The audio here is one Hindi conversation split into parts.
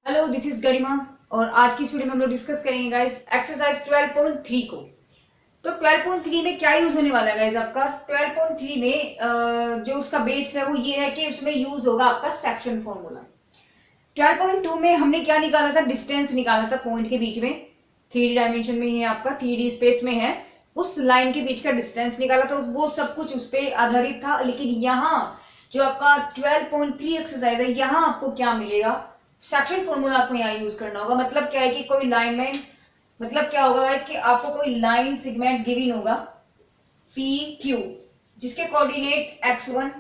हेलो, दिस इज गरिमा और आज की इस वीडियो में हम लोग डिस्कस करेंगे गाइस एक्सरसाइज 12.3 को। तो 12.3 में क्या यूज होने वाला है गाइस आपका 12.3 में जो उसका बेस है वो ये है कि उसमें यूज होगा आपका सेक्शन फॉर्मूला। 12.2 में हमने क्या निकाला था, डिस्टेंस निकाला था पॉइंट के बीच में, 3D डायमेंशन में है आपका, 3D स्पेस में है, उस लाइन के बीच का डिस्टेंस निकाला था। वो सब कुछ उस पर आधारित था। लेकिन यहाँ जो आपका 12.3 एक्सरसाइज है, यहाँ आपको क्या मिलेगा, सेक्शन फॉर्मूला आपको यहाँ यूज करना होगा। मतलब क्या है कि कोई लाइन में, मतलब क्या होगा इसके, आपको कोई लाइन सेगमेंट गिवन होगा पी क्यू, जिसके कोऑर्डिनेट x1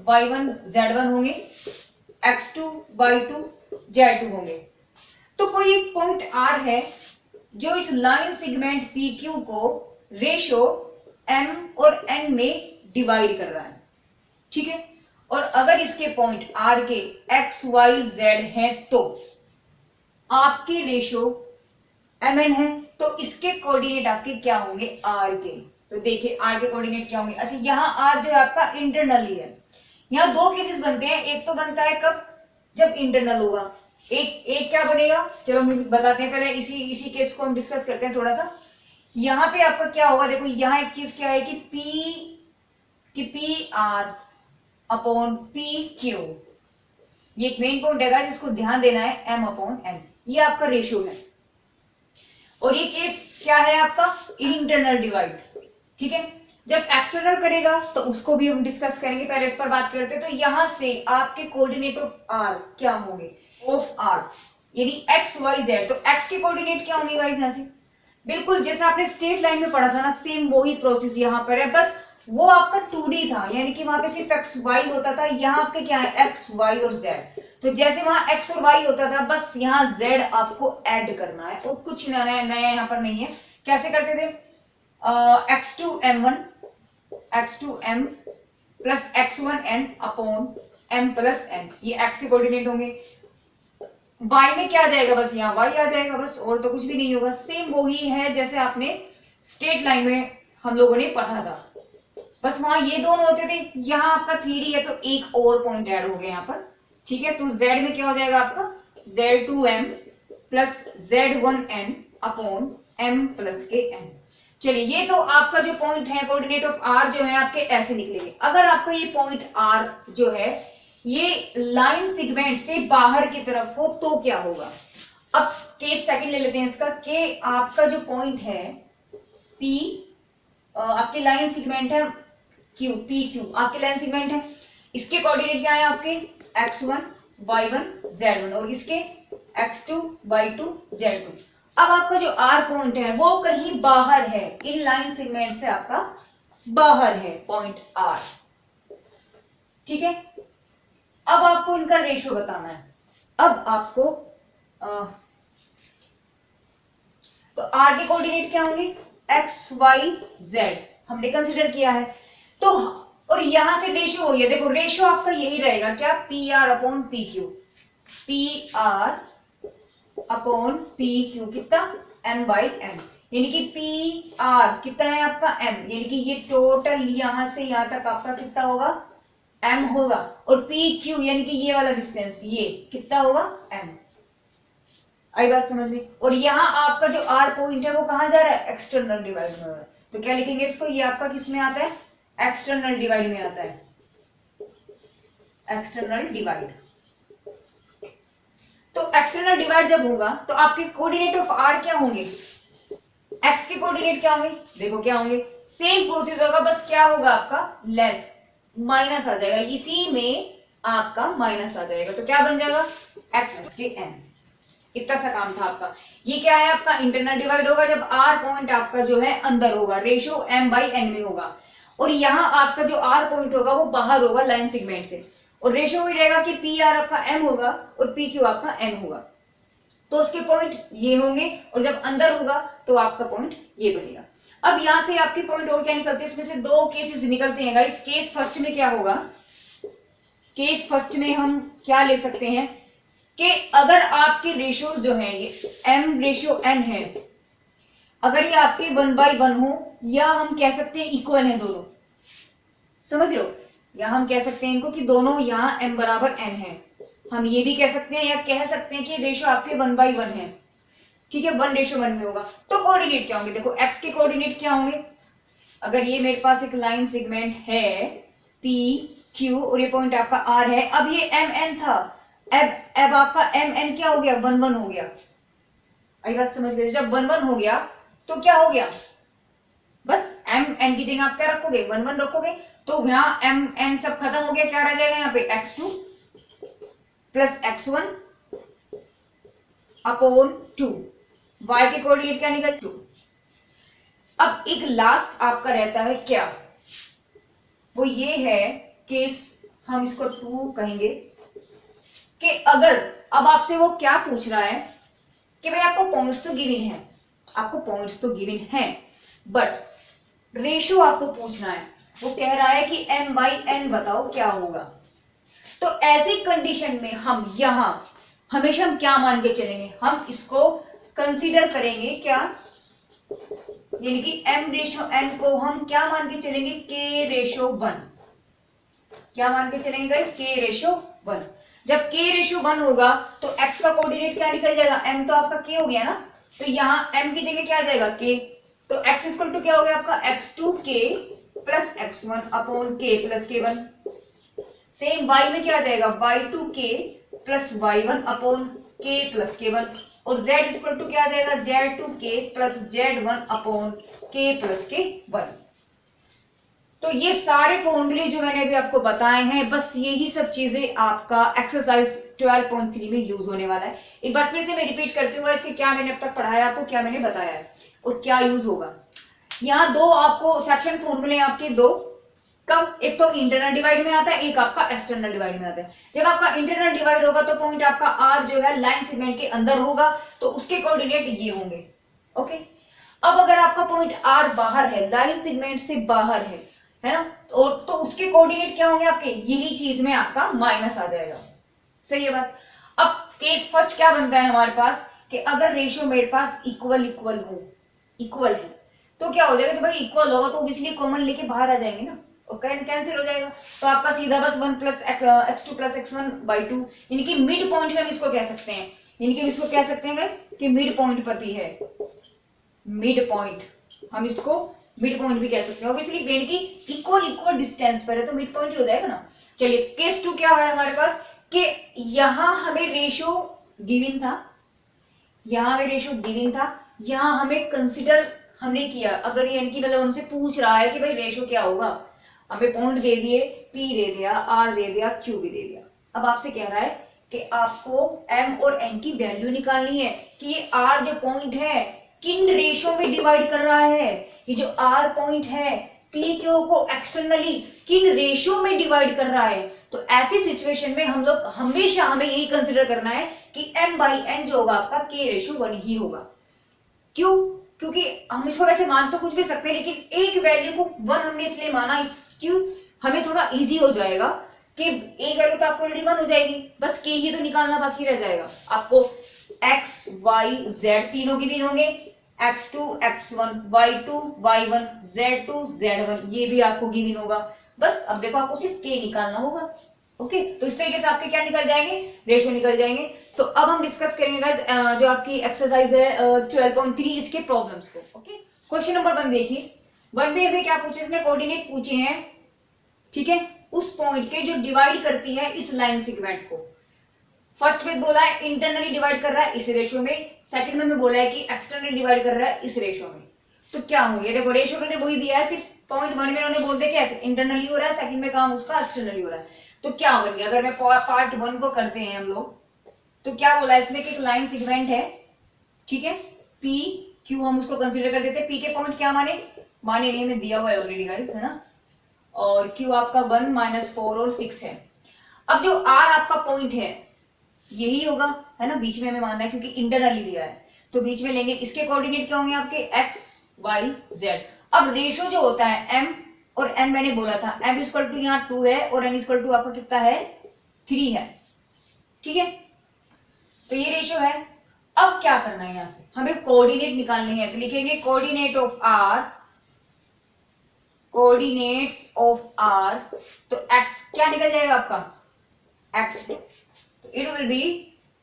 y1 z1 होंगे, x2 y2 z2 होंगे। तो कोई एक पॉइंट r है जो इस लाइन सेगमेंट पी क्यू को रेशो m और n में डिवाइड कर रहा है, ठीक है। और अगर इसके पॉइंट r के x y z हैं तो आपके रेशो mn है, तो इसके कोऑर्डिनेट आपके क्या होंगे, r के। तो देखिए r के कोऑर्डिनेट क्या होंगे। अच्छा, यहाँ r जो है आपका इंटरनली है। यहाँ दो केसेस बनते हैं, एक तो बनता है कब, जब इंटरनल होगा। एक क्या बनेगा, चलो हम बताते हैं, पहले इसी केस को हम डिस्कस करते हैं थोड़ा सा। यहाँ पे आपका क्या होगा, देखो यहाँ एक चीज क्या है कि P R upon P Q, ये एक मेन पॉइंट है जिसको ध्यान देना है, m अपॉन n, ये आपका रेशियो है। और ये केस क्या है आपका, इंटरनल डिवाइड, ठीक है। जब एक्सटर्नल करेगा तो उसको भी हम डिस्कस करेंगे, पहले इस पर बात करते हैं। तो यहां से आपके कोऑर्डिनेट ऑफ r क्या होंगे, ऑफ r यानी x y z, तो x के कोऑर्डिनेट क्या होंगे गाइस, यहाँ से बिल्कुल जैसा आपने स्ट्रेट लाइन में पढ़ा था ना, सेम वही प्रोसेस यहाँ पर है। बस वो आपका 2D था, यानी कि वहां पे सिर्फ x y होता था, यहाँ आपके क्या है x y और z। तो जैसे वहां x और y होता था, बस यहाँ z आपको ऐड करना है और कुछ नया नया यहाँ पर नहीं है। कैसे करते थे, x2m1 x2m plus x1n upon m plus n, ये x के कोऑर्डिनेट होंगे। y में क्या आ जाएगा, बस यहाँ y आ जाएगा, बस और तो कुछ भी नहीं होगा। सेम वही है जैसे आपने स्ट्रेट लाइन में हम लोगों ने पढ़ा था, बस वहां ये दोनों होते थे। यहाँ आपका 3D है तो एक और पॉइंट ऐड हो गया यहाँ पर, ठीक है। तो z में क्या हो जाएगा आपका z2m plus z1n upon m plus के n। चलिए, ये तो आपका जो पॉइंट है, कोऑर्डिनेट ऑफ r जो है आपके ऐसे निकलेंगे। अगर आपका ये पॉइंट r जो है ये लाइन सेगमेंट से बाहर की तरफ हो तो क्या होगा। अब केस सेकंड ले लेते हैं इसका, कि आपका जो पॉइंट है p, आपकी लाइन सेगमेंट है क्यू, पी क्यू आपकी लाइन सेगमेंट है, इसके कोऑर्डिनेट क्या है आपके x1 y1 z1 और इसके x2 y2 z2। अब आपका जो r पॉइंट है वो कहीं बाहर है, इन लाइन सेगमेंट से आपका बाहर है पॉइंट r, ठीक है। अब आपको इनका रेशियो बताना है। अब आपको तो r के कोऑर्डिनेट क्या होंगे, x y z हमने कंसीडर किया है। तो और यहां से रेशियो हो गया, देखो रेशियो आपका यही रहेगा क्या, P R upon P Q, P R upon P Q कितना, m बाई m, यानी कि पी आर कितना है आपका m, यानी कि ये टोटल यहां से यहां तक आपका कितना होगा, m होगा। और पी क्यू यानी कि ये वाला डिस्टेंस, ये कितना होगा, m। आई बात समझ में। और यहाँ आपका जो r पॉइंट है वो कहां जा रहा है, एक्सटर्नल डिवाइड में हो रहा है। तो क्या लिखेंगे इसको, ये आपका किस में आता है, एक्सटर्नल डिवाइड में आता है, एक्सटर्नल डिवाइड। तो एक्सटर्नल डिवाइड जब होगा तो आपके कोऑर्डिनेट ऑफ r क्या होंगे, x के कोऑर्डिनेट क्या होंगे, देखो क्या होंगे, सेम प्रोसेस होगा, बस क्या होगा आपका लेस, माइनस आ जाएगा, इसी में आपका माइनस आ जाएगा। तो क्या बन जाएगा, x के n। इतना सा काम था आपका। ये क्या है आपका इंटरनल डिवाइड होगा जब r पॉइंट आपका जो है अंदर होगा, रेशियो m बाई n में होगा। और यहाँ आपका जो r पॉइंट होगा वो बाहर होगा लाइन सेगमेंट से, और रेशियो वही रहेगा कि पी आर आपका m होगा और पी क्यू आपका n होगा। तो उसके पॉइंट ये होंगे, और जब अंदर होगा तो आपका पॉइंट ये बनेगा। अब यहां से आपके पॉइंट और क्या निकलते हैं, इसमें से दो केसेस निकलते हैं गाइस। केस फर्स्ट में क्या होगा, केस फर्स्ट में हम क्या ले सकते हैं कि अगर आपके रेशियो जो है ये m रेशियो n है, अगर ये आपके 1/1 हो, या हम कह सकते हैं इक्वल है दोनों, समझ लो, या हम कह सकते हैं इनको कि दोनों यहाँ m बराबर n है, हम ये भी कह सकते हैं या कह सकते हैं कि रेशो आपके 1/1 है, ठीक है, 1:1 में होगा। तो कोऑर्डिनेट क्या होंगे, देखो एक्स के कोऑर्डिनेट क्या होंगे, अगर ये मेरे पास एक लाइन सेगमेंट है पी क्यू और ये पॉइंट आपका आर है, अब ये एम एन था, अब आपका एम एन क्या हो गया, 1/1 हो गया। आई बात समझ गए, जब 1/1 हो गया तो क्या हो गया, बस एम एन की जगह आप क्या रखोगे, 1/1 रखोगे, तो यहाँ एम एन सब खत्म हो गया, क्या रह जाएगा यहाँ पे x2 plus x1 upon 2, y के कोऑर्डिनेट क्या निकल 2। अब एक लास्ट आपका रहता है क्या, वो ये है केस, हम इसको 2 कहेंगे, कि अगर अब आपसे वो क्या पूछ रहा है कि भाई आपको पॉइंट्स तो गिवन है, आपको पॉइंट्स तो गिवन है, बट रेशियो आपको पूछना है, वो कह रहा है कि m/n बताओ क्या होगा। तो ऐसी कंडीशन में हम यहां हमेशा हम क्या मान के चलेंगे, हम इसको कंसीडर करेंगे क्या, यानी कि m/n को हम क्या मान के चलेंगे, k/1, क्या मान के चलेंगे गाइस, k/1। जब k/1 होगा तो x का कोऑर्डिनेट क्या निकल जाएगा, m तो आपका k हो गया ना, तो यहाँ m की जगह क्या आ जाएगा k, तो x इक्वल टू क्या हो गया आपका x2k plus x1 upon k plus k1। Same y में क्या आ जाएगा y2k plus y1 upon k plus k1, और z इक्वल टू क्या आ जाएगा z2k plus z1 upon k plus k1। तो ये सारे फॉर्मूले जो मैंने अभी आपको बताए हैं, बस यही सब चीजें आपका एक्सरसाइज 12.3 में यूज होने वाला है। एक बार फिर से मैं रिपीट करती हूँ इसके, क्या मैंने अब तक पढ़ाया आपको, क्या मैंने बताया है और क्या यूज होगा। यहाँ दो आपको सेक्शन फॉर्मूले आपके दो, कब, एक तो इंटरनल डिवाइड में आता है, एक आपका एक्सटर्नल डिवाइड में आता है। जब आपका इंटरनल डिवाइड होगा तो पॉइंट आपका आर जो है लाइन सेगमेंट के अंदर होगा, तो उसके कोऑर्डिनेट ये होंगे, ओके। अब अगर आपका पॉइंट आर बाहर है, लाइन सेगमेंट से बाहर है ना, और तो उसके कोऑर्डिनेट क्या होंगे आपके, यही चीज में आपका माइनस आ जाएगा, सही है बात। अब केस फर्स्ट क्या बनता है हमारे पास, कि अगर रेशियो मेरे पास इक्वल हो, इक्वल है, तो क्या हो जाएगा, तो भाई इक्वल होगा तो ऑब्वियसली कॉमन लेके बाहर आ जाएंगे ना, और कैंसिल हो जाएगा, तो आपका सीधा बस 1 प्लस x2 प्लस x1/2, यानी कि मिड पॉइंट में हम इसको कह सकते हैं, यानी कि हम इसको कह सकते हैं गाइस कि मिड पॉइंट पर भी है, मिड पॉइंट, हम इसको मिड पॉइंट भी कह सकते हैं, ऑब्वियसली यानी कि इक्वल डिस्टेंस पर है तो मिड पॉइंट ही हो जाएगा ना। चलिए केस 2 क्या है हमारे पास, कि यहां हमें रेशियो गिवन था, यहां हमें रेशियो गिवन था, यहां हमें कंसीडर हमने किया, अगर ये यानी कि मतलब हमसे पूछ रहा है कि भाई रेशियो क्या होगा, हमें पॉइंट दे दिए, p दे दिया, r दे दिया, q भी दे दिया। अब आपसे कह रहा है कि आपको m और n की वैल्यू निकालनी है, कि ये r जो पॉइंट है किन रेशियो में डिवाइड कर रहा है, ये जो r पॉइंट है p क्यू को एक्सटर्नली किन रेशियो में डिवाइड कर रहा है। तो ऐसी सिचुएशन में हम लोग हमेशा हमें यही कंसीडर करना है कि m/n जो होगा आपका k/1 ही होगा। क्यों, क्योंकि हम इसको वैसे मान तो कुछ भी सकते हैं, लेकिन एक वैल्यू को 1 हमने इसलिए माना, क्यों, हमें थोड़ा इजी हो जाएगा कि एक वैल्यू तो आपको ऑलरेडी 1 हो जाएगी, बस k ही तो निकालना बाकी रह जाएगा। आपको x y z तीनों की भी होंगे, x2 x1 y2 y1 z2 z1, ये भी आपको गिवन होगा। बस अब देखो आपको सिर्फ k निकालना होगा, ओके। तो इस तरीके से आपके क्या निकल जाएंगे, रेशियो निकल जाएंगे। तो अब हम डिस्कस करेंगे गाइस जो आपकी एक्सरसाइज है 12.3 इसके प्रॉब्लम्स को, ओके। क्वेश्चन नंबर 1 देखिए, 1 में हमें क्या पूछे, इसने कोऑर्डिनेट पूछे हैं, ठीक है, उस पॉइंट के जो डिवाइड करती है इस लाइन सेगमेंट को। फर्स्ट में बोला है इंटरनली डिवाइड कर रहा है इस रेशियो में, सेकंड में बोला है कि एक्सटर्नली डिवाइड कर रहा है इस रेशियो में। तो क्या होंगे, देखो रेशियो मैंने वही दिया है, सिर्फ पॉइंट 1 में उन्होंने बोल दिया कि इंटरनली हो रहा है, सेकंड में काम उसका एक्सटर्नली हो रहा है। तो क्या होगा, अगर मैं पार्ट 1 को करते हैं हम लोग, तो क्या बोला इसमें कि एक लाइन सेगमेंट है, ठीक है, पी क्यू हम उसको कंसीडर कर देते हैं, पी के पॉइंट क्या माने नहीं, में दिया हुआ है ऑलरेडी गाइस, है ना, और क्यू आपका 1 -4 और 6 है। अब जो आर आपका पॉइंट है यही होगा, है ना, बीच में हमें मानना है क्योंकि इंटरनली दिया है, तो बीच में लेंगे, इसके कोऑर्डिनेट क्या होंगे आपके x y z। अब रेशियो जो होता है m और n मैंने बोला था, m इक्वल टू यहाँ 2 है और n इक्वल टू आपका कितना है 3 है, ठीक है, तो ये रेशियो है। अब क्या करना है, यहां से हमें कोऑर्डिनेट निकालने हैं, तो लिखेंगे coordinate of r, coordinates of r, तो x क्या निकल जाएगा आपका x2, तो इट विल बी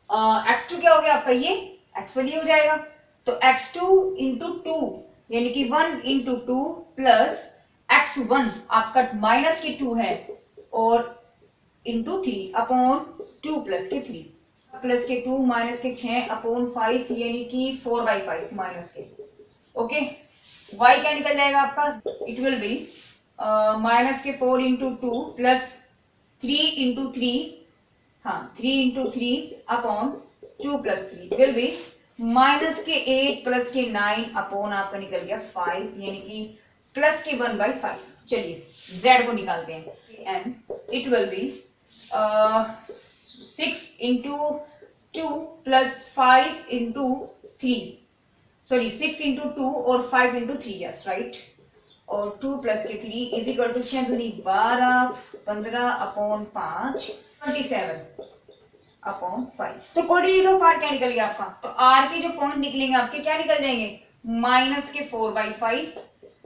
x2 क्या हो गया आपका, ये x1 ही हो जाएगा। तो x2 इंटू टू यानी कि 1 इंटू टू प्लस x1 आपका माइनस के 2 है और इंटू 3 अपॉन 2 प्लस के 3 प्लस के 2 माइनस के 6 अपॉन 5 यानी कि 4/5 माइनस के। ओके, y क्या निकल जाएगा आपका, इट विल बी माइनस के 4 इंटू टू प्लस 3 इंटू 3, हाँ 3 into 3 upon 2 plus 3 will be minus के 8 प्लस के 9 अपॉन आपका निकल गया 5 यानी कि प्लस के 1/5। चलिए z को निकालते हैं and it will B 6 into 2 plus 5 into 3, sorry 6 into 2 और 5 इंटू 3, यस राइट, और 2 प्लस के 3 इज इक्वल टू 6 दूनी 12 15 अपॉन 5 27 अपॉन 5। तो कोऑर्डिनेट ऑफ r क्या निकल गया आपका, तो r के जो पॉइंट निकलेंगे आपके क्या निकल जाएंगे, माइनस के 4/5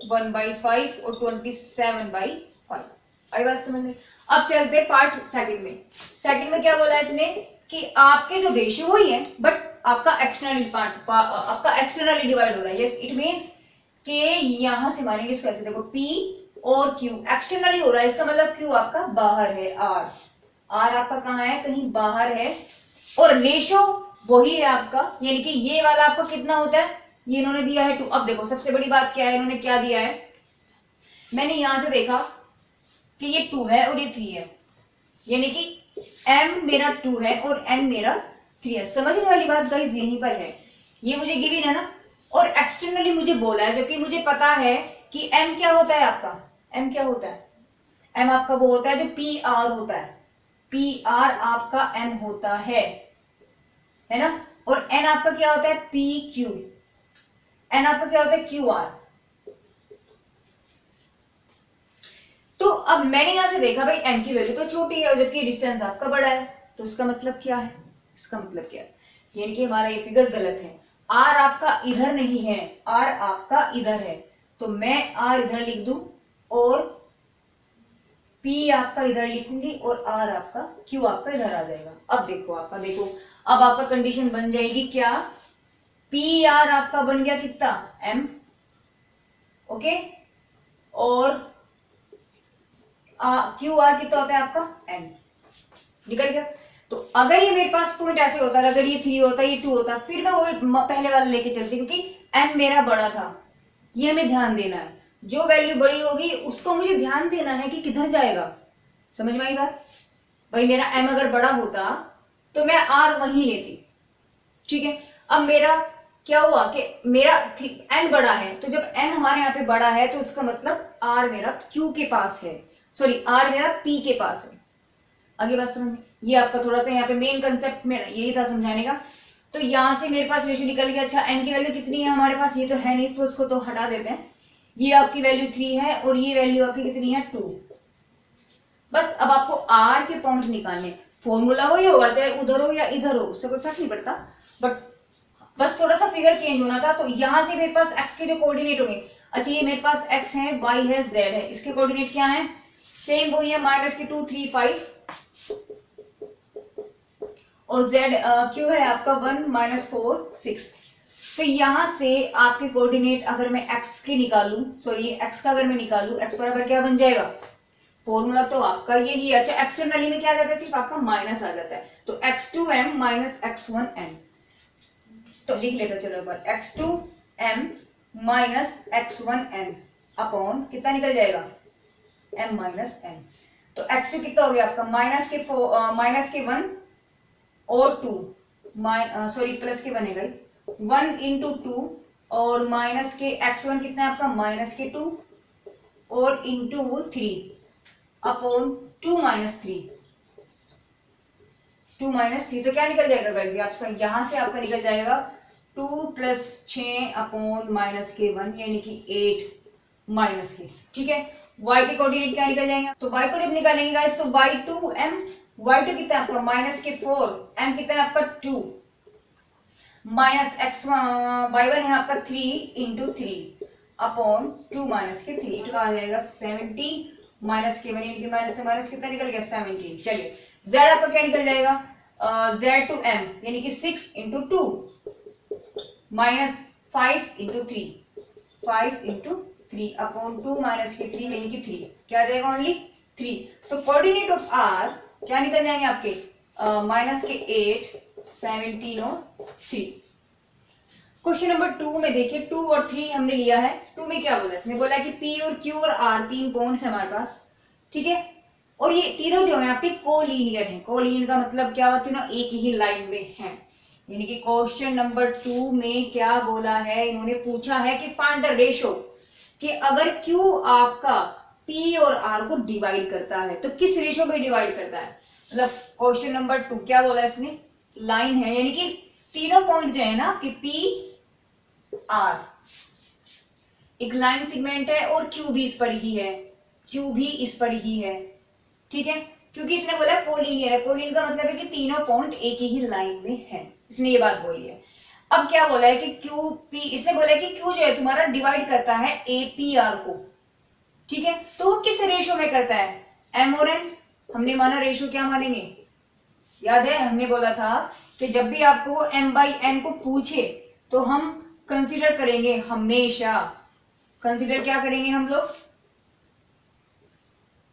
1/5 और 27/5। आई बात समझ में। अब चलते पार्ट सेकंड में। सेकंड में क्या बोला है इसने कि आपके जो रेशियो वही है बट आपका एक्सटर्नली पार्ट आपका एक्सटर्नली डिवाइड हो रहा है। यस इट मींस कि यहां से मानेंगे इसको ऐसे, देखो p और q एक्सटर्नली हो रहा है, इसका मतलब q आपका बाहर है, r आपका कहाँ है, कहीं बाहर है, और रेशियो वही है आपका, यानी कि ये वाला आपका कितना होता है, ये इन्होंने दिया है 2। अब देखो सबसे बड़ी बात क्या है, इन्होंने क्या दिया है, मैंने यहां से देखा कि ये 2 है और ये 3 है, यानी कि m मेरा 2 है और n मेरा 3 है। समझने वाली बात गाइस यहीं पर है, ये मुझे गिवन है ना, और एक्सटर्नली मुझे बोला है, जबकि मुझे पता है कि m क्या होता है आपका, m क्या होता है, m आपका वो होता है जो PR होता है, PR आपका m होता है ना, और n आपका क्या होता है, PQ, n आपका क्या होता है, QR। तो अब मैंने यहां से देखा भाई m की वैल्यू तो छोटी है जबकि डिस्टेंस आपका बड़ा है, तो इसका मतलब क्या है, इसका मतलब क्या है, यानी कि हमारा ये फिगर गलत है, r आपका इधर नहीं है, r आपका इधर है, तो मैं r इधर लिख दूं और p आपका इधर लिखूंगी और r आपका q आपका इधर आ जाएगा। अब देखो आपका, देखो अब आपका कंडीशन बन जाएगी क्या, PR आपका बन गया कितना m, ओके, और QR कितना होता है आपका n, निकल गया। तो अगर ये मेरे पास पॉइंट ऐसे होता है, अगर ये 3 होता ये 2 होता, फिर मैं वो पहले वाला लेके चलती, क्योंकि m मेरा बड़ा था, ये हमें ध्यान देना है, जो वैल्यू बड़ी होगी उसको मुझे ध्यान देना है कि किधर जाएगा। समझ में आई बात, भाई मेरा m अगर बड़ा होता तो मैं r वहीं लेती, ठीक है। अब मेरा क्या हुआ कि मेरा n बड़ा है, तो जब n हमारे यहाँ पे बड़ा है तो उसका मतलब r मेरा q के पास है, सॉरी r मेरा p के पास है। आगे बात समझ में, ये आपका थोड़ा सा यहाँ पे मेन कंसेप्ट में यही था समझाने का। तो यहाँ से मेरे पास रेशियो निकल गया, अच्छा n की वैल्यू कितनी है हमारे पास, ये तो है नहीं तो उसको तो हटा देते हैं, ये आपकी वैल्यू 3 है और ये वैल्यू आपकी कितनी है 2। बस अब आपको r के पॉइंट निकालने, फॉर्मूला वही होगा चाहे उधर हो या इधर हो, उससे कोई फर्क नहीं पड़ता, बट बस थोड़ा सा फिगर चेंज होना था। तो यहाँ से मेरे पास x के जो कोऑर्डिनेट होंगे, अच्छा ये मेरे पास x है, y है, z है, इसके कोऑर्डिनेट क्या है, सेम वही है, माइनस के 2 3 5, और z q है आपका 1 -4 6। तो यहां से आपके कोऑर्डिनेट अगर मैं x के निकालूं, सॉरी x का अगर मैं निकालूं, x बराबर क्या बन जाएगा, फॉर्मूला तो आपका यही। अच्छा एक्सटर्नली में क्या आ जाता है, सिर्फ आपका माइनस आ जाता है, तो x2m माइनस x1n, तो लिख लेते चलो पर x2m माइनस x1n अपॉन कितना निकल जाएगा m माइनस n। तो x2 कितना हो गया आपका, माइनस के 1 और 2, सॉरी प्लस के 1 है गाइस, 1 इंटू 2 और माइनस के x1 कितना है आपका, माइनस के 2 और इंटू 3 अपॉन 2 माइनस 3, 2 माइनस 3, तो क्या निकल जाएगा गाइस, यहां से आपका निकल जाएगा 2 प्लस 6 अपॉन माइनस के 1 यानी कि 8 माइनस के, ठीक है। y के कोऑर्डिनेट क्या निकल जाएंगे, तो y को जब निकालेंगे गाइस तो y2m, y2 कितना है आपका माइनस के 4, m कितना है आपका 2, माइनस x1 y1 है आपका 3 इंटू 3 अपॉन 2 माइनस के 3, तो आ जाएगा 17 माइनस के 1 यानी कि माइनस से माइनस कितना निकल गया 17। चलिए z आपका क्या निकल जाएगा, z टू m यानी कि 6 into 2 minus 5 into 3, 5 into 3 upon 2 minus के 3 यानी कि 3, क्या आ जाएगा ओनली 3। तो कोऑर्डिनेट ऑफ r क्या निकल जाएंगे आपके माइनस के 8, 17 और 3। क्वेश्चन नंबर 2 में देखिए 2 और 3 हमने लिया है। 2 में क्या बोला, इसने बोला कि P और Q और R तीन पॉइंट्स है हमारे पास, ठीक है, और ये तीनों जो है आपके कोलिनियर हैं। कोलिनियर का मतलब क्या होता है ना, एक ही लाइन में है। यानी कि क्वेश्चन नंबर 2 में क्या बोला है, इन्होंने पूछा है कि फाइंड द रेशो, कि अगर Q आपका P और R को डिवाइड करता है तो किस रेशो में डिवाइड करता है। मतलब क्वेश्चन नंबर 2 क्या बोला इसने, लाइन है यानी कि तीनों पॉइंट जो है ना कि P R एक लाइन सेगमेंट है और Q भी इस पर ही है, Q भी इस पर ही है, ठीक है, क्योंकि इसने बोला कोलिनियर है। कोलिनियर का मतलब है कि तीनों पॉइंट एक ही लाइन में है, इसने ये बात बोली है। अब क्या बोला है कि Q P, इसने बोला है कि Q जो है तुम्हारा डिवाइड करता है APR को, ठीक है, तो वो किस रेशो में करता है, M और N। हमने माना रेशो क्या मानेंगे, याद है हमने बोला था कि जब भी आपको वो M/N को पूछे तो हम कंसीडर करेंगे, हमेशा कंसीडर क्या करेंगे हम लोग,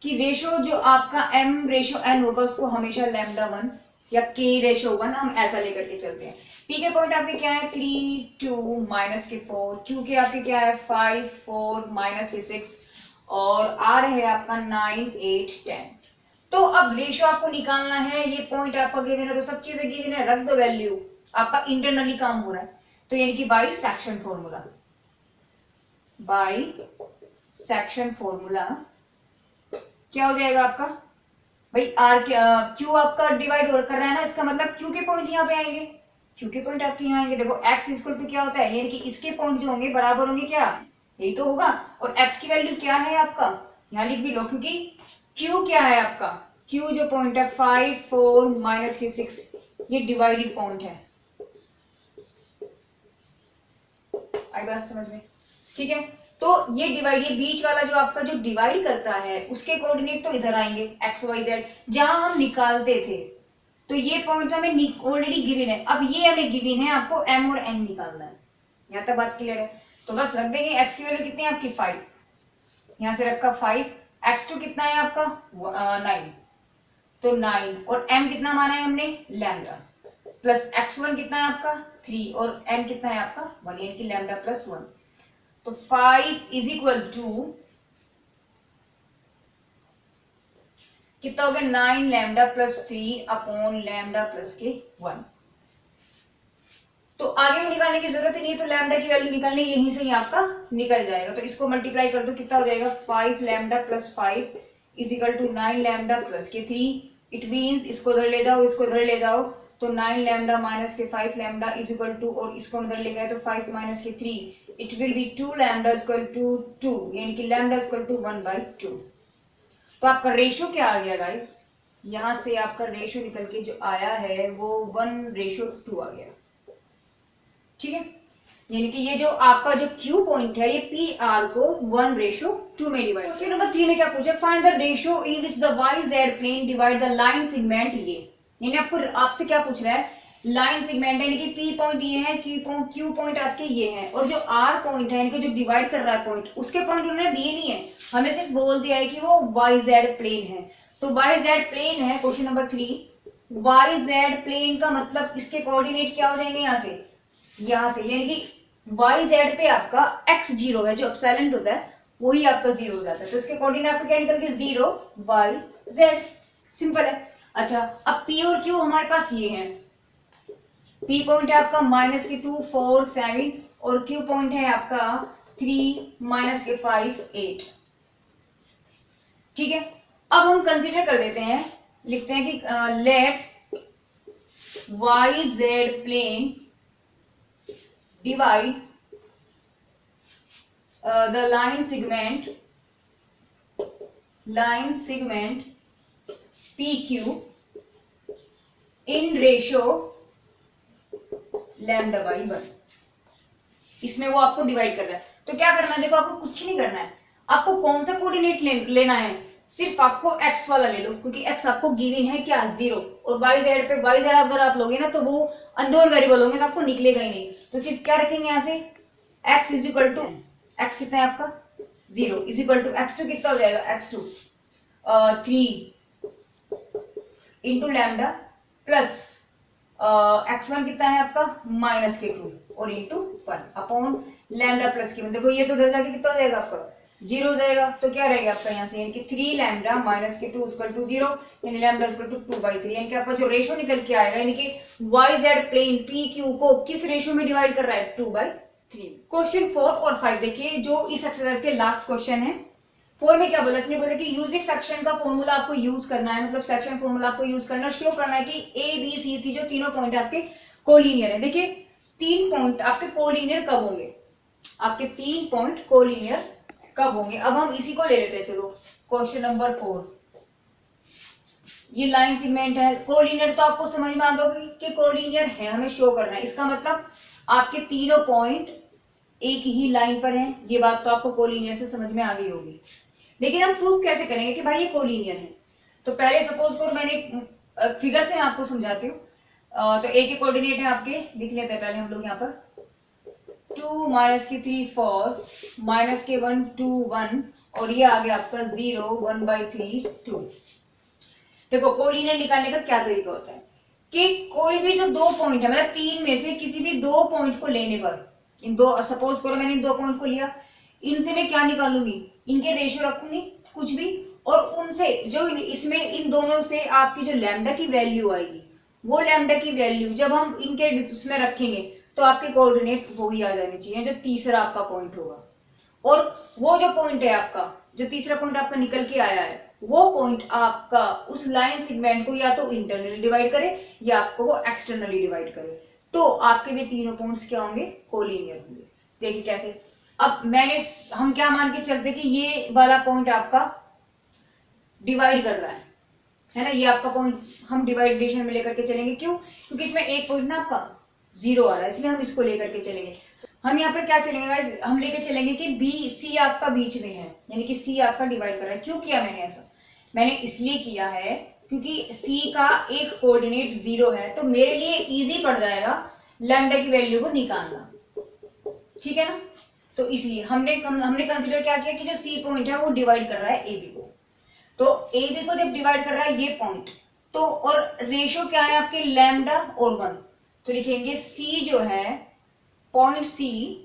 कि रेशो जो आपका M रेशो N होगा उसको हमेशा λ1 या K रेशो 1 हम ऐसा लेकर के चलते हैं। P के पॉइंट आपके क्या है 3, 2 माइनस के 4, Q के आपके क्या है 5, 4 माइनस के 6 और R है आपका 9, 8, 10। तो अब रेशो आपको निकालना है, ये पॉइंट आपका गिवन है तो सब चीजें गिवन है, रख दो वैल्यू, आपका इंटरनली काम हो रहा है। तो यानी कि by section formula, by section formula क्या हो जाएगा आपका भाई आर के क्यू आपका डिवाइड कर रहा है ना, इसका मतलब क्यू के पॉइंट यहाँ पे आएंगे, क्यू के पॉइंट आपके यहाँ आएंगे। देखो एक्स इक्वल टू क्या होता है, यानी कि इसके पॉइंट जो होंगे बराबर होंगे क्या, यही तो होगा। और एक्स की वैल्यू क्या है आपका, यहाँ लिख भी लो, क्योंकि क्यू क्या है आपका, क्यू जो पॉइंट है 5, 4 माइनस के 6 ये डिवाइडेड पॉइंट है। आई बात समझ में, ठीक है। तो ये डिवाइड, ये बीच वाला जो आपका जो डिवाइड करता है उसके कोऑर्डिनेट तो इधर आएंगे एक्स वाई जेड, जहां हम निकालते थे। तो ये पॉइंट हमें ऑलरेडी गिवन है, अब ये हमें गिवन है, आपको m और n निकालना है। यहाँ तक बात क्लियर है, तो बस रख देंगे x की वैल्यू कितनी है आपकी 5, यहाँ से रखा 5, x2 कितना है आपका 9, तो 9 और m कितना माना है हमने लैम्डा, प्लस x1 कितना है आपका 3 और n कितना है आपका 1, यानी कि लैम्डा प्लस 1। तो 5 इज इक्वल टू कितना हो गया 9 lambda plus 3 upon lambda plus के 1। तो आगे निकालने की जरूरत ही नहीं है, तो लैम्डा की वैल्यू निकालने यहीं से ही आपका निकल जाएगा। तो इसको मल्टीप्लाई कर दो, कितना हो जाएगा 5 lambda plus 5 is equal to 9 lambda plus के 3। इट मीन्स इसको इधर ले जाओ, इसको इधर ले जाओ, तो 9 लैम्डा माइनस के 5 लैम्डा इज इक्वल टू, और इसको इधर ले गए तो 5 माइनस के 3, it will be 2 lambda is equal to 2, यानी कि लैम्डा इज इक्वल टू 1/2। तो आपका रेशो क्या आ गया गाइस, यहां से आपका रेशो निकल के जो आया है वो 1:2 आ गया, ठीक है। यानी कि ये जो आपका जो Q पॉइंट है ये PR को 1:2 में डिवाइड। क्वेश्चन नंबर 3 में क्या पूछा, find the ratio in which the YZ plane divide the line segment ये। यानी आपको आपसे क्या पूछ रहा है, लाइन सेगमेंट यानी कि P पॉइंट ये है, Q पॉइंट आपके ये है, और जो R पॉइंट है यानी कि जो डिवाइड कर रहा है पॉइंट, उसके पॉइंट उन्होंने दिए नहीं है, हमें सिर्फ बोल दिया है कि वो YZ प्लेन है। तो YZ प्लेन है क्वेश्चन नंबर 3। YZ प्लेन का मतलब इसके कोऑर्डिनेट क्या हो जाएंगे यहाँ से, यहां से, यानी कि YZ पे आपका x 0 है, जो एप्सिलॉन होता है वही आपका 0 हो जाता है। तो इसके कोऑर्डिनेट आपको क्या निकल के 0 YZ, सिंपल है। अच्छा अब P और Q हमारे पास ये हैं, P पॉइंट है आपका माइनस के 2, 4, 7 और Q पॉइंट है आपका 3 माइनस के 5, 8, ठीक है। अब हम कंसीडर कर देते हैं, लिखते हैं कि let YZ plane divide the line segment PQ in ratio lambda by 1। इसमें वो आपको डिवाइड कर रहा है, तो क्या करना है, देखो आपको कुछ नहीं करना है, आपको कौन सा कोऑर्डिनेट लेना है, सिर्फ आपको x वाला ले लो, क्योंकि x आपको गिवन है क्या, 0, और y z पे y z अगर आप लोगे ना तो वो अननोन वेरिएबल होंगे तो आपको निकलेगा ही नहीं। तो सिर्फ क्या रखेंगे यहाँ से, x is equal to, x कितना है आपका 0, इज इक्वल टू x2 कितना हो जाएगा, x2 3 into lambda plus x1 कितना है आपका माइनस के 2 और इंटू 1 अपॉन लैम्डा प्लस के 1। देखो ये तो उधर जाके कितना हो जाएगा आपका 0 हो जाएगा, तो क्या रहेगा आपका यहाँ से, यानी कि 3 लैम्डा माइनस के 2 इक्वल टू 0, यानी लैम्डा इक्वल टू 2/3, यानी कि आपका जो रेशियो निकल के आएगा, यानी कि YZ प्लेन PQ को किस रेशियो में डिवाइड कर रहा है, 2/3। क्वेश्चन 4 और 5 देखिए, जो इस एक्सरसाइज के लास्ट क्वेश्चन है। 4 में क्या बोला, इसने बोला कि यूजिंग सेक्शन का फॉर्मूला आपको यूज करना है, मतलब सेक्शन फॉर्मूला आपको यूज करना है, शो करना है कि ए बी सी थी जो तीनों पॉइंट आपके कोलिनियर है। देखिए 3 पॉइंट आपके कोलिनियर कब होंगे, आपके 3 पॉइंट कोलिनियर कब होंगे। अब हम इसी को ले लेते हैं, चलो क्वेश्चन नंबर 4। ये लाइन सेगमेंट है, कोलिनियर तो आपको समझ में आ गया कि कोलिनियर है, हमें शो करना है, इसका मतलब आपके तीनों पॉइंट एक ही लाइन पर हैं, ये बात तो आपको कोलिनियर से समझ में आ गई होगी। लेकिन हम प्रूफ कैसे करेंगे कि भाई ये कोलिनियर है। तो पहले सपोज करो, मैंने फिगर से मैं आपको समझाती हूँ। तो ए के कोऑर्डिनेट है आपके, लिख लेते हैं पहले हम लोग यहाँ पर 2 माइनस के 3 4 माइनस के 1 2 1 और ये आ गया आपका 0 1/3 2। देखो कोलिनियर निकालने का क्या तरीका होता है कि कोई भी जो 2 पॉइंट है, मतलब 3 में से किसी भी 2 पॉइंट को लेने पर, इन दो, सपोज करो मैंने इन 2 पॉइंट को लिया, इनसे मैं क्या निकालूंगी, इनके रेशियो रखूंगी कुछ भी, और उनसे जो इसमें इन दोनों से आपकी जो लैम्डा की वैल्यू आएगी, वो लैम्डा की वैल्यू जब हम इनके उसमें रखेंगे तो आपके कोऑर्डिनेट वो ही आ जाने चाहिए, जो तीसरा आपका पॉइंट होगा। और वो जो पॉइंट है आपका, जो तीसरा पॉइंट आपका निकल के आया है, वो पॉइंट आपका उस लाइन सेगमेंट को या तो इंटरनली डिवाइड करे या आपको वो एक्सटर्नली डिवाइड करे, तो आपके भी तीनों पॉइंट्स क्या होंगे, कोलिनियर होंगे। देखिए कैसे, अब हम क्या मान के चलते कि ये वाला पॉइंट आपका डिवाइड कर रहा है ना, ये आपका पॉइंट हम डिवाइडेशन में लेकर के चलेंगे। क्यों, क्योंकि इसमें एक पॉइंट ना आपका 0 आ रहा है, इसलिए हम इसको लेकर के चलेंगे। हम यहाँ पर क्या चलेंगे गाइस, हम लेकर चलेंगे कि बी सी आपका बीच में है, यानी कि सी आपका डिवाइड कर रहा है। क्यों किया मैंने ऐसा, मैंने इसलिए किया है क्योंकि सी का एक कोऑर्डिनेट 0 है, तो मेरे लिए इजी पड़ जाएगा लैम्डा की वैल्यू को निकालना, ठीक है ना। तो इसलिए हमने कंसीडर क्या किया कि जो सी पॉइंट है वो डिवाइड कर रहा है ए बी को, तो ए बी को जब डिवाइड कर रहा है ये पॉइंट, तो और रेशियो क्या है आपके, लैम्डा और 1, तो लिखेंगे सी जो है point C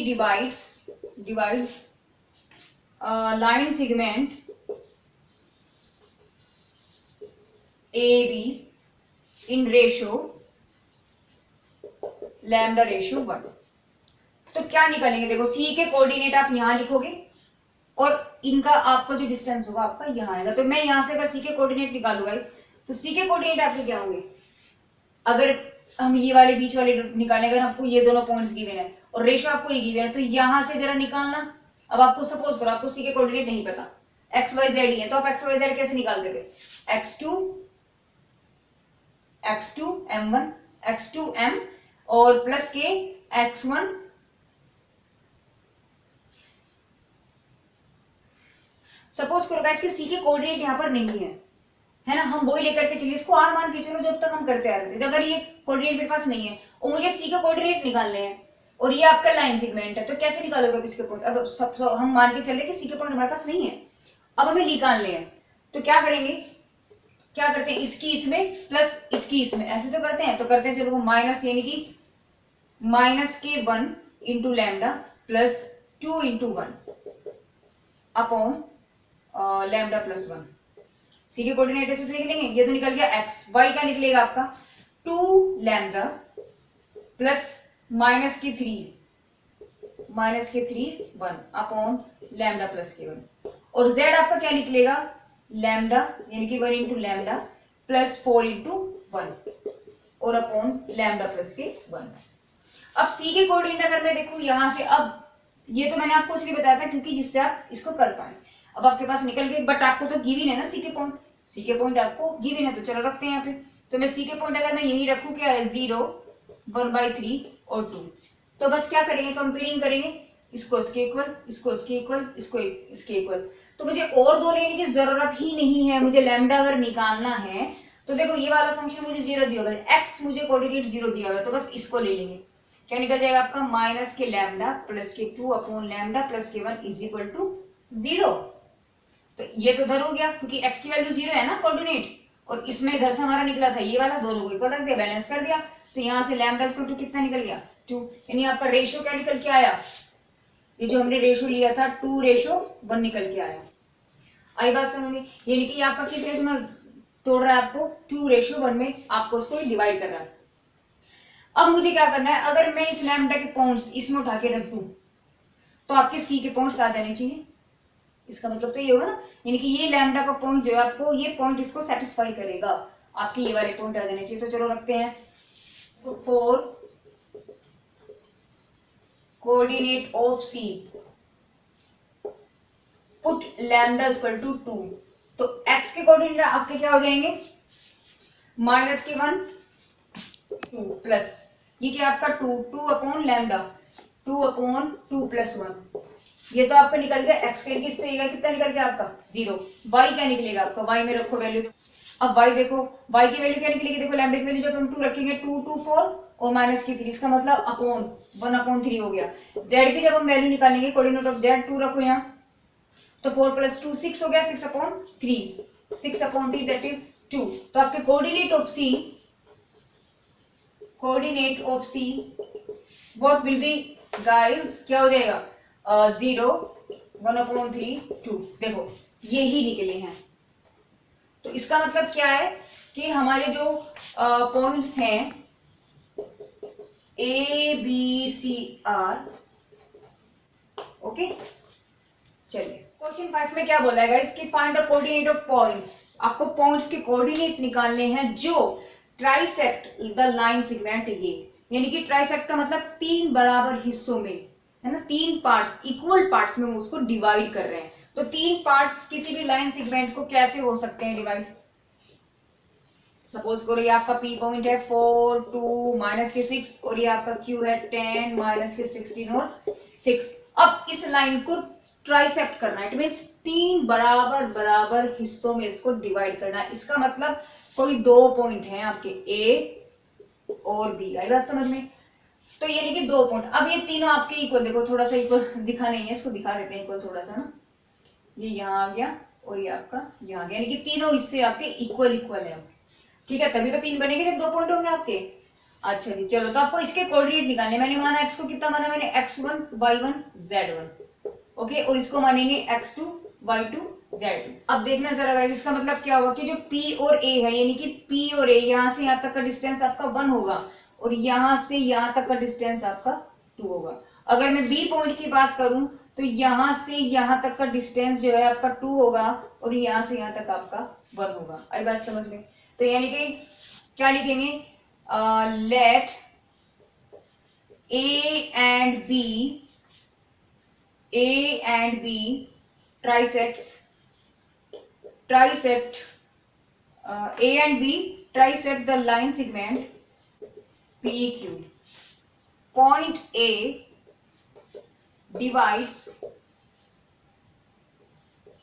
divides line segment A B in ratio lambda ratio 1। तो क्या निकालेंगे, देखो सी के कोऑर्डिनेट आप यहां लिखोगे और इनका आपका जो डिस्टेंस होगा आपका यहाँ आएगा। तो मैं यहां से अगर सी के कोऑर्डिनेट निकालूंगा, तो सी के कोऑर्डिनेट आपके क्या होंगे, अगर हम ये वाले बीच वाले निकालें, अगर आपको ये दोनों पॉइंट्स गिवन है और रेशियो आपको ये गिवन है, तो यहां से जरा निकालना। अब आपको सपोज करो आपको सी के कोऑर्डिनेट नहीं पता, एक्स वाई जेड ही है, तो आप एक्स वाई जेड कैसे निकालते थे, x2 m1 x2 m और प्लस के x1 सपोज करो गाइस कि सी के कोऑर्डिनेट यहाँ पर नहीं है ना, हम वही लेकर के चलिए, इसको आर मान के चलो, जब तक हम करते आ रहे थे। अगर ये कोऑर्डिनेट मेरे पास नहीं है और मुझे सी के कोऑर्डिनेट निकालने हैं और ये आपका लाइन सेगमेंट है, तो कैसे निकालोगे आप इसके पॉइंट। अब हम मान के चले कि सी के पॉइंट हमारे पास नहीं है, अब हमें निकालने हैं, तो क्या करेंगे, क्या करते हैं, इसकी इसमें प्लस इसकी इसमें, ऐसे तो करते हैं, तो करते हैं चलो माइनस, यानी कि माइनस के 1 into lambda plus 2 into 1 upon lambda plus 1। सी के कोऑर्डिनेट ऐसे लिख लेंगे, ये तो निकल गया x, y का निकलेगा आपका 2 लैम्डा प्लस माइनस के 3 1 अपॉन लैम्डा प्लस के 1, और z आपका क्या निकलेगा, लैम्डा यानी कि 1 इंटू लैम्डा प्लस 4 इंटू 1 और अपॉन लैम्डा प्लस के 1। अब सी के कोऑर्डिनेट अगर मैं देखूं यहां से, अब ये तो मैंने आपको इसलिए बताया था क्योंकि जिससे आप इसको कर पाए। अब आपके पास निकल गए, बट आपको तो गिवन है ना सी के पॉइंट आपको गिवन है, तो चलो रखते हैं यहाँ पे। तो मैं सी के पॉइंट अगर मैं यही रखूं, क्या है 0 1/3 और 2, तो बस क्या करेंगे, कंपेयरिंग करेंगे, इसको इसके इक्वल, इसको इसके इक्वल, इसको इसके इक्वल। तो मुझे और दो लेने की जरूरत ही नहीं है, मुझे लैम्डा अगर निकालना है तो देखो ये वाला फंक्शन मुझे 0 दिया हुआ है, एक्स मुझे कोऑर्डिनेट 0 दिया हुआ है, तो बस इसको ले लेंगे। क्या निकल जाएगा आपका, माइनस के लैम्डा प्लस के 2 अपॉन लैम्डा प्लस के 1 इज इक्वल टू 0। तो ये तो इधर हो गया क्योंकि x की वैल्यू 0 है ना कोऑर्डिनेट, और इसमें इधर से हमारा निकला था ये वाला, दोनों को इक्वल रख दिया, बैलेंस कर दिया। तो यहाँ से लैम्डा इक्वल टू कितना निकल गया, 2। यानी आपका रेशियो क्या निकल के आया, ये जो हमने रेशियो लिया था 2:1 निकल के आया। आई बात समझ में, यानी कि आपका किस रेशियो में तोड़ रहा है, आपको 2:1 में आपको उसको डिवाइड कर रहा है। अब मुझे क्या करना है, अगर मैं इस लैम्डा के पॉइंट्स इसमें उठा के रख दूं तो आपके सी के पॉइंट्स आ जाने चाहिए। इसका मतलब तो ये होगा ना, यानी कि ये लैम्डा का पॉइंट जो है आपको, ये पॉइंट इसको सेटिस्फाई करेगा, आपके ये वाले पॉइंट आ जाने चाहिए। तो चलो रखते हैं, तो for coordinate of C put lambda equal to 2। तो x के कोऑर्डिनेट आपके क्या हो जाएंगे, माइनस के 1 2 प्लस ये क्या आपका 2 अपॉन लैम्डा 2/2 + 1, ये तो आपका निकल गया x के, किससे कितना निकल गया आपका 0। y क्या निकलेगा आपका, y में रखो वैल्यू। अब y देखो, y की वैल्यू क्या निकलेगी, देखो लैम्डा की वैल्यू जब हम 2 रखेंगे 2 2 4 और माइनस की 3, इसका मतलब अपॉन 1/3 हो गया। z की जब हम वैल्यू निकालेंगे कोऑर्डिनेट ऑफ z 2 रखो यहाँ, तो 4 + 2 6 हो गया, 6/3 6/3 दैट इज 2। तो आपके coordinate of C what will be guys, क्या हो जाएगा 0 1/3 2। देखो ये ही निकले हैं। तो इसका मतलब क्या है कि हमारे जो पॉइंट्स हैं A B C R, okay. चलिए क्वेश्चन 5 में क्या बोला है गाइस कि find the coordinate of points, आपको पॉइंट्स के कोऑर्डिनेट निकालने हैं जो ट्राइसेक्ट द लाइन सेगमेंट ये, यानी कि ट्राइसेक्ट का मतलब 3 बराबर हिस्सों में, है ना, 3 पार्ट्स इक्वल पार्ट्स में हम उसको डिवाइड कर रहे हैं। तो 3 पार्ट्स किसी भी लाइन सेगमेंट को कैसे हो सकते हैं डिवाइड, सपोज करो ये आपका P पॉइंट है 4 2 माइनस के 6 और ये आपका Q है 10 माइनस के 16 और 6। अब इस लाइन को ट्राइसेक्ट करना है, इट मींस 3 बराबर हिस्सों में इसको डिवाइड करना है। इसका मतलब कोई 2 पॉइंट हैं आपके A और B, आई बात समझ में। तो यानी कि 2 पॉइंट, अब ये तीनों आपके इक्वल, देखो थोड़ा सा इक्वल दिखा नहीं है, इसको दिखा देते हैं इक्वल थोड़ा सा ना, ये यहाँ आ गया और ये आपका यहाँ आ गया, यानी कि तीनों इससे आपके इक्वल है, ठीक है। तभी तो 3 बनेंगे जब 2 पॉइंट होंगे आपके। अच्छा जी चलो, तो आपको इसके कोऑर्डिनेट निकालने, मैंने माना x को कितना माना, मैंने x1 y1 z1, ओके, और इसको मानेंगे x2 y2 z2। अब देखना जरा गाइस, इसका मतलब क्या होगा कि जो p और a है, यानी कि p और a यहाँ से यहाँ तक का डिस्टेंस आपका 1 होगा और यहाँ से यहाँ तक का डिस्टेंस आपका 2 होगा। अगर मैं b पॉइंट की बात करूं तो यहाँ से यहाँ तक का डिस्टेंस जो है आपका 2 होगा और यहाँ से यहाँ तक आपका 1 होगा। आई बात समझ में। तो यानी कि क्या लिखेंगे, late A and B trisect A and B trisect the line segment PQ. Point A divides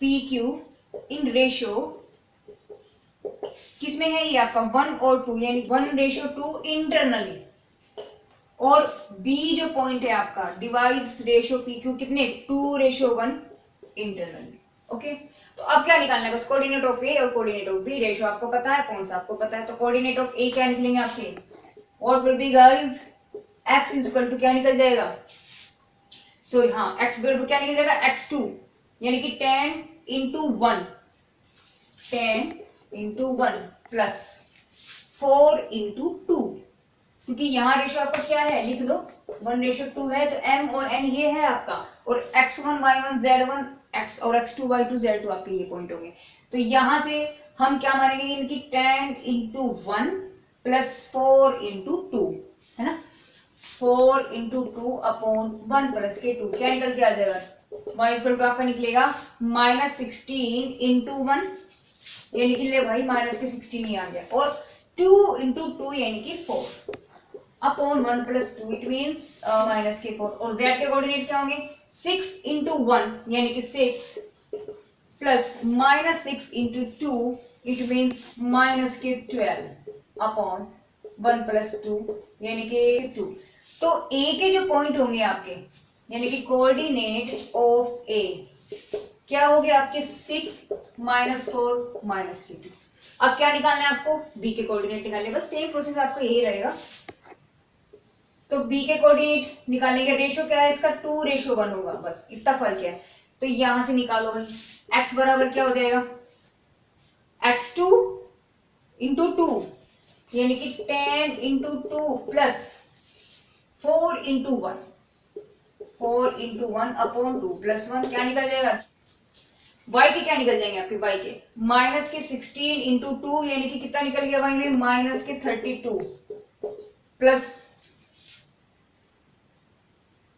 PQ in ratio, किसमें है ये आपका 1 और 2, यानी 1:2 इंटरनली, और B जो पॉइंट है आपका डिवाइड्स रेशियो PQ कितने 2:1 इंटरनली, ओके। तो अब क्या निकालना है, बस कोऑर्डिनेट ऑफ A और कोऑर्डिनेट ऑफ B, रेशियो आपको पता है, पॉइंट्स आपको पता है। तो कोऑर्डिनेट ऑफ A क्या निकलेंगे आपके, what will be guys, x इक्वल टू क्या निकल जाएगा, सॉरी हाँ x इक्वल टू क्या निकल जाएगा x2, यानी कि 10 into 1 प्लस 4 into 2, क्योंकि यहाँ रेशियो आपका क्या है, लिख लो 1:2 है, तो m और n ये है आपका, और x1 y1 z1 x और x2 y2 z2 आपके ये पॉइंट होंगे। तो यहाँ से हम क्या मानेंगे, इनकी 10 into 1 प्लस 4 into 2, है ना, 4 into 2 अपॉन 1 प्लस के 2, क्या निकल के आ जाएगा, y इक्वल टू आपका निकलेगा -16 into 1, यानी कि ले भाई माइनस के 16 ही आ गया, और 2 into 2 यानी कि 4 अपॉन 1 प्लस 2, इट मींस -4। और z के कोऑर्डिनेट क्या होंगे, 6 इंटू 1 यानी कि 6 plus minus 6 into 2 it means minus के 12 अपॉन 1 प्लस 2 यानी कि 2। तो ए के जो पॉइंट होंगे आपके यानी कि कोऑर्डिनेट ऑफ ए क्या हो गया आपके 6 माइनस 4 माइनस के 2। अब क्या निकालना है आपको, बी के कोऑर्डिनेट निकालने, बस सेम प्रोसेस आपका यही रहेगा। तो बी के कोऑर्डिनेट निकालने का रेशो क्या है इसका 2:1 होगा, बस इतना फर्क है। तो यहां से निकालो भाई, x बराबर क्या हो जाएगा x2 इंटू 2 यानी कि 10 into 2 plus 4 into 1 upon 2 plus 1 क्या निकल जाएगा, y के क्या निकल जाएंगे आपके, y के माइनस के 16 इंटू 2 यानी कि कितना निकल गया भाई में माइनस के 32 प्लस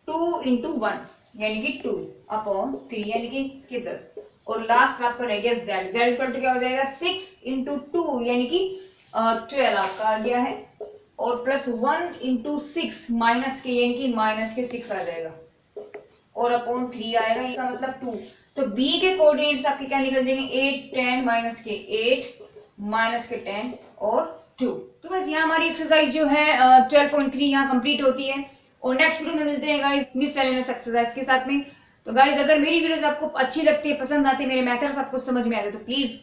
2 इंटू 1 यानी कि 2 अपॉन 3 यानी कि 10 और लास्ट आपका रह गया z। z इक्वल टू क्या हो जाएगा 6 इंटू 2 यानी कि 12 आपका आ गया है और प्लस 1 इंटू 6 माइनस के यानी कि माइनस के 6 आ जाएगा और अपॉन 3 आएगा, इसका मतलब 2। तो b के कोऑर्डिनेट्स आपके क्या निकल जाएंगे 8 10 माइनस के 8 माइनस के 10 और 2। तो बस यहाँ हमारी एक्सरसाइज जो है 12.3 यहाँ कंप्लीट होती है और नेक्स्ट वीडियो में मिलते हैं गाइस मिससेलेनियस एक्सरसाइज के साथ में। तो गाइस अगर मेरी वीडियोस आपको अच्छी लगती है, पसंद आती है, मेरे मेथड्स आपको समझ में आते हैं तो प्लीज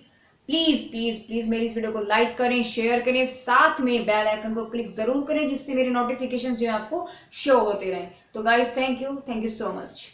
प्लीज प्लीज प्लीज मेरी इस वीडियो को लाइक करें, शेयर करें, साथ में बेल आइकन को क्लिक जरूर करें जिससे मेरे नोटिफिकेशंस जो है आपको शो होते रहें। तो guys thank you so much.